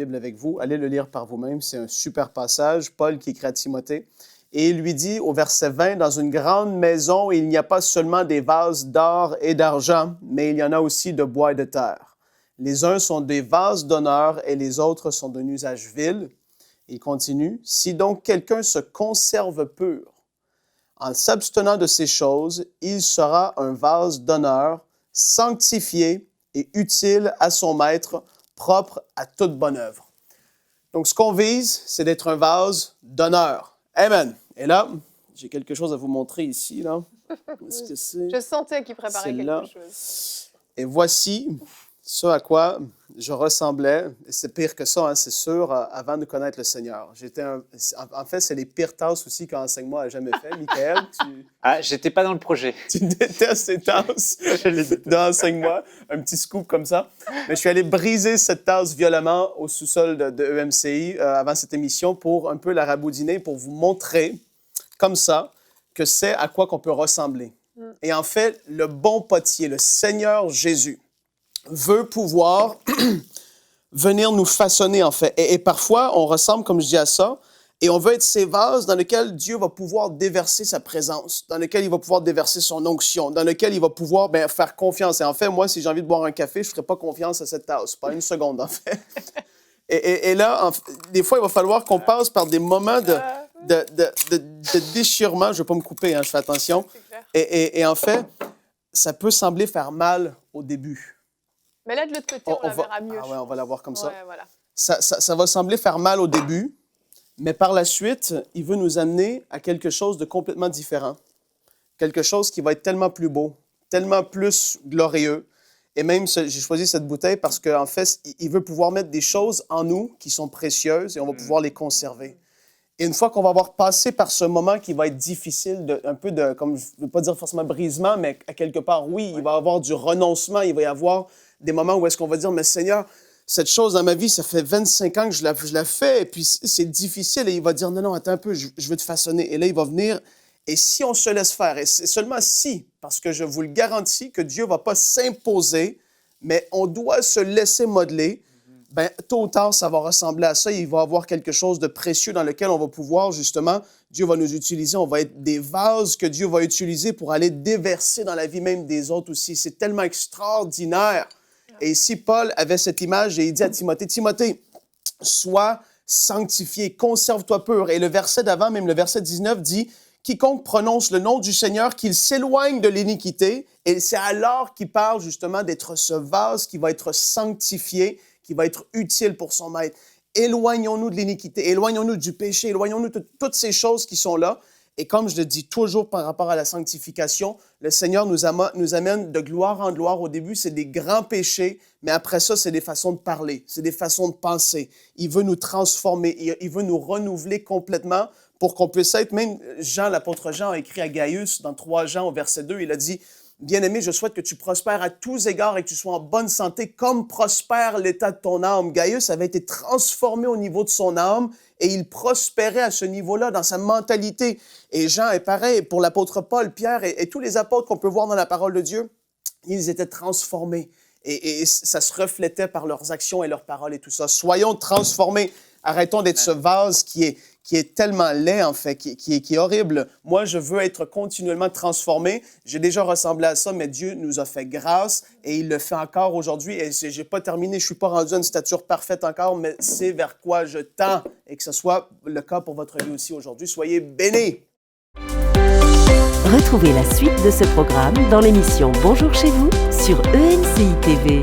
Bible avec vous, allez le lire par vous-même. C'est un super passage. Paul qui écrit à Timothée. Et il lui dit au verset 20, « Dans une grande maison, il n'y a pas seulement des vases d'or et d'argent, mais il y en a aussi de bois et de terre. Les uns sont des vases d'honneur et les autres sont d'un usage vil. » Il continue, « Si donc quelqu'un se conserve pur, en s'abstenant de ces choses, il sera un vase d'honneur, sanctifié et utile à son maître, propre à toute bonne œuvre. » Donc, ce qu'on vise, c'est d'être un vase d'honneur. Amen. Et là, j'ai quelque chose à vous montrer ici. Là. Est-ce que c'est... Je sentais qu'il préparait là. quelque chose. Et voici ce à quoi je ressemblais. Et c'est pire que ça, hein, c'est sûr, avant de connaître le Seigneur. En fait, c'est les pires tasses aussi qu'enseignement n'a jamais fait. Michael, Ah, j'étais pas dans le projet. tu détestes ces tasses d'enseignement. Un petit scoop comme ça. Mais je suis allé briser cette tasse violemment au sous-sol de EMCI avant cette émission pour un peu la raboudiner, pour vous montrer, comme ça, que c'est à quoi qu'on peut ressembler. Et en fait, le bon potier, le Seigneur Jésus, veut pouvoir venir nous façonner, en fait. Et parfois, on ressemble, comme je dis, à ça, et on veut être ces vases dans lesquels Dieu va pouvoir déverser sa présence, dans lesquels il va pouvoir déverser son onction, dans lesquels il va pouvoir faire confiance. Et en fait, moi, si j'ai envie de boire un café, je ne ferai pas confiance à cette tasse, pas une seconde, en fait. Et là, des fois, il va falloir qu'on passe par des moments de déchirement. Je ne vais pas me couper, hein, je fais attention. Et en fait, ça peut sembler faire mal au début. Mais là, de l'autre côté, on la verra mieux. Ah ouais, on va la voir comme ça. Ouais, voilà. Ça va sembler faire mal au début, mais par la suite, il veut nous amener à quelque chose de complètement différent. Quelque chose qui va être tellement plus beau, tellement plus glorieux. Et même, j'ai choisi cette bouteille parce qu'en fait, il veut pouvoir mettre des choses en nous qui sont précieuses et on va pouvoir les conserver. Et une fois qu'on va avoir passé par ce moment qui va être difficile, un peu de, comme je ne veux pas dire forcément brisement, mais à quelque part, oui, il va y avoir du renoncement, il va y avoir des moments où est-ce qu'on va dire, mais Seigneur, cette chose dans ma vie, ça fait 25 ans que je la fais, et puis c'est difficile, et il va dire, non, attends un peu, je veux te façonner. Et là, il va venir, et si on se laisse faire, et c'est seulement si, parce que je vous le garantis que Dieu ne va pas s'imposer, mais on doit se laisser modeler, bien, tôt ou tard, ça va ressembler à ça. Il va y avoir quelque chose de précieux dans lequel on va pouvoir, justement, Dieu va nous utiliser. On va être des vases que Dieu va utiliser pour aller déverser dans la vie même des autres aussi. C'est tellement extraordinaire. Et ici, Paul avait cette image et il dit à Timothée, « Timothée, sois sanctifié, conserve-toi pur. » Et le verset d'avant, même le verset 19, dit, « Quiconque prononce le nom du Seigneur, qu'il s'éloigne de l'iniquité. » Et c'est alors qu'il parle justement d'être ce vase qui va être sanctifié, qui va être utile pour son maître. Éloignons-nous de l'iniquité, éloignons-nous du péché, éloignons-nous de toutes ces choses qui sont là. Et comme je le dis toujours par rapport à la sanctification, le Seigneur nous amène de gloire en gloire. Au début, c'est des grands péchés, mais après ça, c'est des façons de parler, c'est des façons de penser. Il veut nous transformer, il veut nous renouveler complètement pour qu'on puisse être, même Jean, l'apôtre Jean a écrit à Gaius, dans 3 Jean au verset 2, il a dit, « Bien-aimé, je souhaite que tu prospères à tous égards et que tu sois en bonne santé, comme prospère l'état de ton âme. » Gaius avait été transformé au niveau de son âme et il prospérait à ce niveau-là dans sa mentalité. Et Jean est pareil pour l'apôtre Paul, Pierre et tous les apôtres qu'on peut voir dans la parole de Dieu. Ils étaient transformés et ça se reflétait par leurs actions et leurs paroles et tout ça. Soyons transformés. Arrêtons d'être ce vase qui est tellement laid, en fait, qui est horrible. Moi, je veux être continuellement transformé. J'ai déjà ressemblé à ça, mais Dieu nous a fait grâce et il le fait encore aujourd'hui. Et je n'ai pas terminé, je ne suis pas rendu à une stature parfaite encore, mais c'est vers quoi je tends et que ce soit le cas pour votre vie aussi aujourd'hui. Soyez bénis! Retrouvez la suite de ce programme dans l'émission Bonjour chez vous sur EMCI TV.